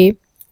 A,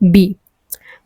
B।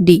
D।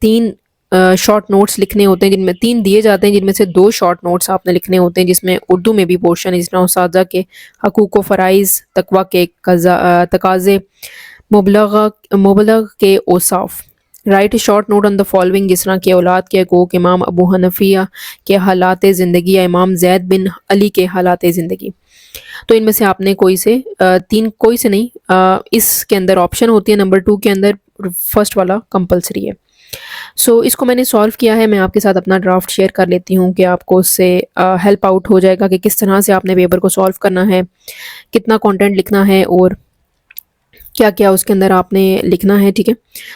3 short notes لکھنے ہوتے ہیں، جن میں 3 دیے جاتے ہیں، جن میں سے 2 شارٹ نوٹس آپ نے لکھنے ہوتے ہیں، جس میں اردو میں بھی پورشن ہے، جس طرح اساتذہ کے حقوق و فرائض، تقویٰ کے تقاضے، مبلغ کے اوصاف. Write a short note on the following, جس طرح کہ اولاد کے حقوق، امام ابو حنفیہ کے حالات زندگی یا امام زید بن علی کے حالات زندگی. تو ان میں سے آپ نے کوئی سے 3 کوئی سے نہیں، اس کے اندر آپشن ہوتی ہے نمبر 2 کے اندر، فرسٹ والا کمپلسری ہے. سو اس کو میں نے سالو کیا ہے، میں آپ کے ساتھ اپنا ڈرافٹ شیئر کر لیتی ہوں کہ آپ کو اس سے ہیلپ آؤٹ ہو جائے گا کہ کس طرح سے آپ نے پیپر کو سالو کرنا ہے، کتنا کانٹینٹ لکھنا ہے اور کیا کیا اس کے اندر آپ نے لکھنا ہے. ٹھیک ہے،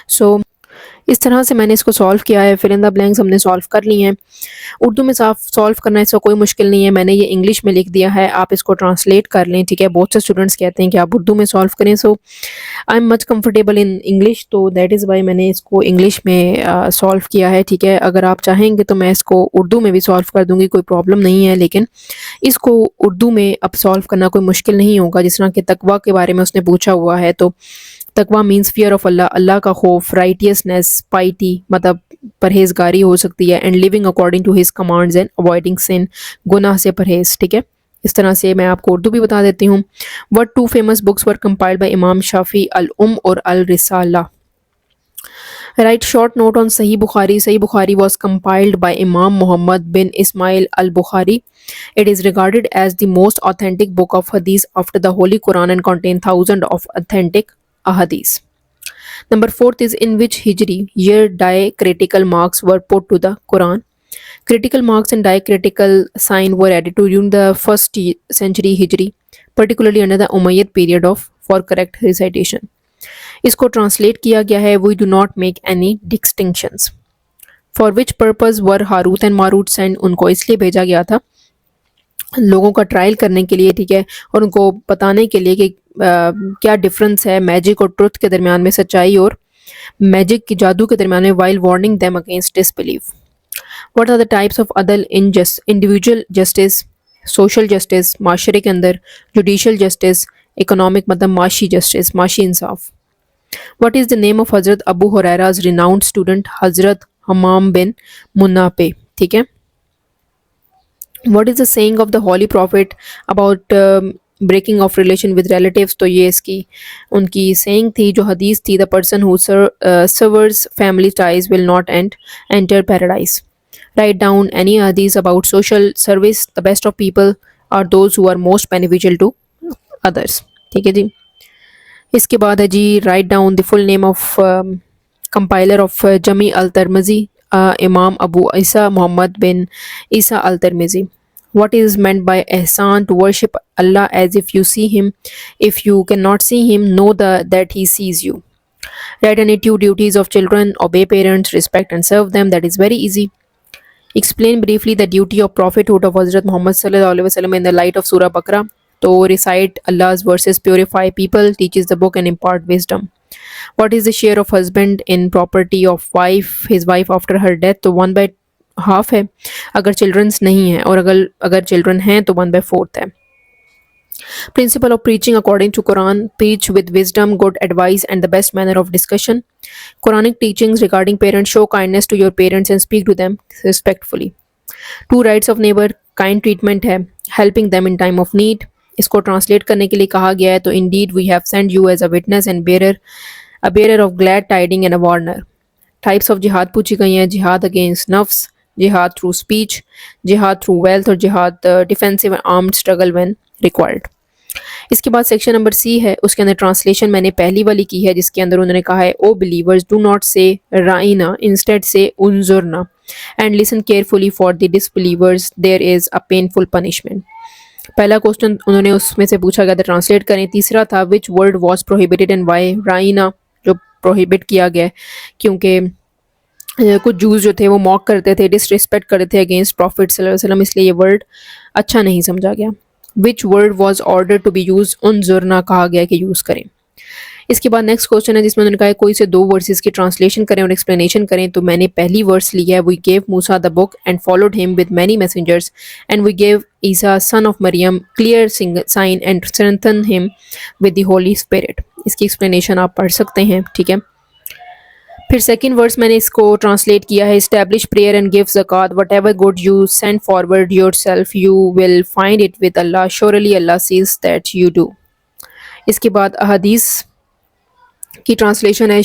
سو اس طرح سے میں نے اس کو سالو کیا ہے. فل ان دا بلینکس ہم نے سالو کر لی ہیں. اردو میں سالو کرنا اس کا کوئی مشکل نہیں ہے، میں نے یہ انگلش میں لکھ دیا ہے، آپ اس کو ٹرانسلیٹ کر لیں. ٹھیک ہے، بہت سے اسٹوڈنٹس کہتے ہیں کہ آپ اردو میں سالو کریں، so I am much comfortable in English, تو دیٹ از وائی میں نے اس کو انگلش میں سالو کیا ہے. ٹھیک ہے، اگر آپ چاہیں گے تو میں اس کو اردو میں بھی سالو کر دوں گی، کوئی پرابلم نہیں ہے، لیکن اس کو اردو میں اب سالو کرنا کوئی مشکل نہیں ہوگا. جس طرح کہ تقویٰ کے بارے میں اس نے پوچھا ہوا ہے، تو تقویٰ means fear of Allah, Allah کا خوف، رائٹیسنیس، پائٹی مطلب پرہیزگاری ہو سکتی ہے، and living according to his commands and avoiding sin, گناہ سے پرہیز. ٹھیک ہے، اس طرح سے میں آپ کو اردو بھی بتا دیتی ہوں. What 2 famous books were compiled by امام شافعی، الام اور الرسالہ. Write short note on Sahih Bukhari. Sahih Bukhari was compiled by Imam Muhammad bin Ismail al-Bukhari. It is regarded as the most authentic book of hadith after the Holy Quran and contains thousands of authentic ahadith. Number 4 is in which Hijri year diacritical marks were put to the Quran. Critical marks and diacritical sign were added during the 1st century Hijri, particularly under the Umayyad period for correct recitation. اس کو translate کیا گیا ہے، we do not make any distinctions. For which purpose were Harut and Marut sent, ان کو اس لیے بھیجا گیا تھا لوگوں کا ٹرائل کرنے کے لیے. ٹھیک ہے، اور ان کو بتانے کے لیے کہ کیا ڈفرنس ہے میجک اور ٹروتھ کے درمیان میں، سچائی اور میجک کی جادو کے درمیان میں، while warning them against disbelief. What are the types of عدل in individual justice, social justice معاشرے کے اندر، جوڈیشل جسٹس اکنامک مطلب معاشی جسٹس، معاشی انصاف. What is the name of حضرت ابو ہریرہ's renowned student حضرت حمام بن منابع. ٹھیک ہے. What is the saying of the holy prophet about breaking of relation with relatives. تو یہ اس کی ان کی saying تھی جو حدیث تھی, the person who severs family ties will not enter paradise. Write down any hadith about social service. The best of people are those who are most beneficial to others. ٹھیک ہے جی. اس کے بعد ہے جی write down the full name of compiler of Jami al Tirmidhi, امام Abu Isa Muhammad bin Isa الترمذی. What is meant by ihsan? To worship Allah as if you see him. If you cannot see him, know that he sees you. Write any 2 duties of children. Obey parents, respect and serve them. That is very easy. Explain briefly the duty of prophethood of Hazrat Muhammad sallallahu alaihi wasallam in the light of Surah Baqarah. To recite Allah's verses, purify people, teaches the book and impart wisdom. What is the share of husband in property of his wife after her death? تو 1/2 ہے اگر childrens نہیں ہیں, اور اگر children ہیں تو 1/4 ہے. Principle of preaching according to Quran. Preach with wisdom, good advice and the best manner of discussion. Quranic teachings regarding parents. Show kindness to your parents and speak to them respectfully. 2 rights of neighbor. Kind treatment ہے, helping them in time of need. اس کو translate کرنے کے لیے کہا گیا ہے تو indeed we have sent you as a witness and a bearer of glad tidings and a warner. Types of جہاد پوچھی گئی ہیں, جہاد against نفس, جہاد through speech, جہاد through wealth, اور جہاد defensive and armed struggle when required. اس کے بعد سیکشن نمبر سی ہے, اس کے اندر ٹرانسلیشن میں نے پہلی والی کی ہے جس کے اندر انہوں نے کہا ہے او believers do not say Raina, instead say انظرنا and listen carefully for the disbelievers there is a painful punishment. پہلا کوسچن انہوں نے اس میں سے پوچھا گیا تھا, ٹرانسلیٹ کریں. تیسرا تھا which word was prohibited and why. رائنا جو پروہیبٹ کیا گیا کیونکہ کچھ جوز جو تھے وہ موک کرتے تھے, ڈس ریسپیکٹ کرتے تھے اگینسٹ پروفٹ صلی اللہ علیہ وسلم, اس لیے یہ ورڈ اچھا نہیں سمجھا گیا. Which word was order to be use, انظرنا کہا گیا کہ یوز کریں. اس کے بعد نیکسٹ کوسچن ہے جس میں انہوں نے کہا ہے کوئی سے 2 ورسز کی ٹرانسلیشن کریں اور ایکسپلینیشن کریں. تو میں نے پہلی ورس لی ہے, we gave Musa the book and followed him with many messengers and we gave Isa son of Maryam clear sign and strengthen him with the holy spirit. اس کی ایکسپلینیشن آپ پڑھ سکتے ہیں. ٹھیک ہے. پھر سیکنڈ ورس میں نے اس کو ٹرانسلیٹ کیا ہے اسٹیبلش پریئر اینڈ گیو زکات whatever good you send forward yourself you will find it with Allah surely Allah sees that you do. اس کے بعد احادیث کی ٹرانسلیشن ہے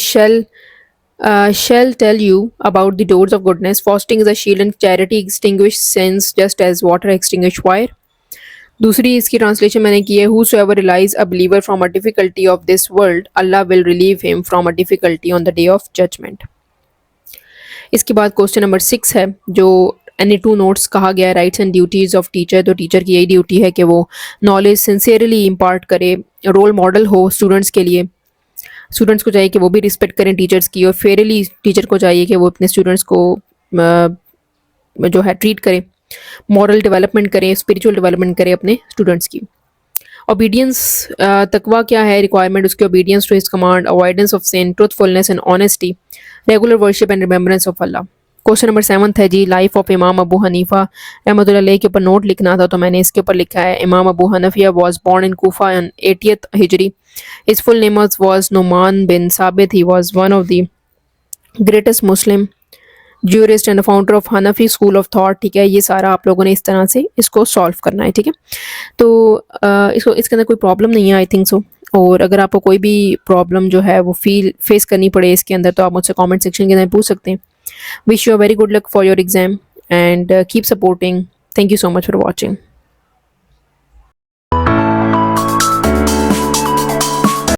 shall tell you about the doors of goodness. Fasting is a shield and charity extinguish sins just as water extinguish fire. دوسری اس کی translation میں نے کی ہے whosoever relies a believer from a difficulty of this world, Allah will relieve him from a difficulty on the day of judgment. اس کے بعد question number 6 ہے جو NA2 نوٹس کہا گیا ہے rights and duties of teacher. تو teacher کی یہی ڈیوٹی ہے کہ وہ نالج سنسیئرلی امپارٹ کرے, رول ماڈل ہو اسٹوڈنٹس کے لیے. اسٹوڈنٹس کو چاہیے کہ وہ بھی رسپیکٹ کریں ٹیچرس کی, اور فیئرلی ٹیچر کو چاہیے کہ وہ اپنے اسٹوڈنٹس کو جو ہے ٹریٹ کرے, مورل ڈیولپمنٹ کریں, اسپریچول ڈیولپمنٹ کریں اپنے اسٹوڈنٹس کی. اوبیڈینس تقویٰ کیا ہے ریکوائرمنٹ اس کی, obedience to his command, avoidance of sin, truthfulness and honesty, regular worship and remembrance of Allah. Question number 7 ہے جی لائف آف امام ابو حنیفہ رحمۃ اللہ علیہ کے اوپر نوٹ لکھنا تھا, تو میں نے اس کے اوپر لکھا ہے امام Abu Hanifa was born in Kufa in 80th ہجری. His full name was Nu'man bin Sabit. He was one of the greatest Muslim jurist and the founder of Hanafi school of thought. ٹھیک ہے, یہ سارا آپ لوگوں نے اس طرح سے اس کو سالو کرنا ہے. ٹھیک ہے, تو اس کے اندر کوئی پرابلم نہیں ہے آئی تھنک سو. اور اگر آپ کو کوئی بھی پرابلم جو ہے وہ فیس کرنی پڑے اس کے اندر تو آپ مجھ سے کامنٹ سیکشن کے اندر پوچھ سکتے ہیں. Wish you a very good luck for your exam and keep supporting. Thank you so much for watching.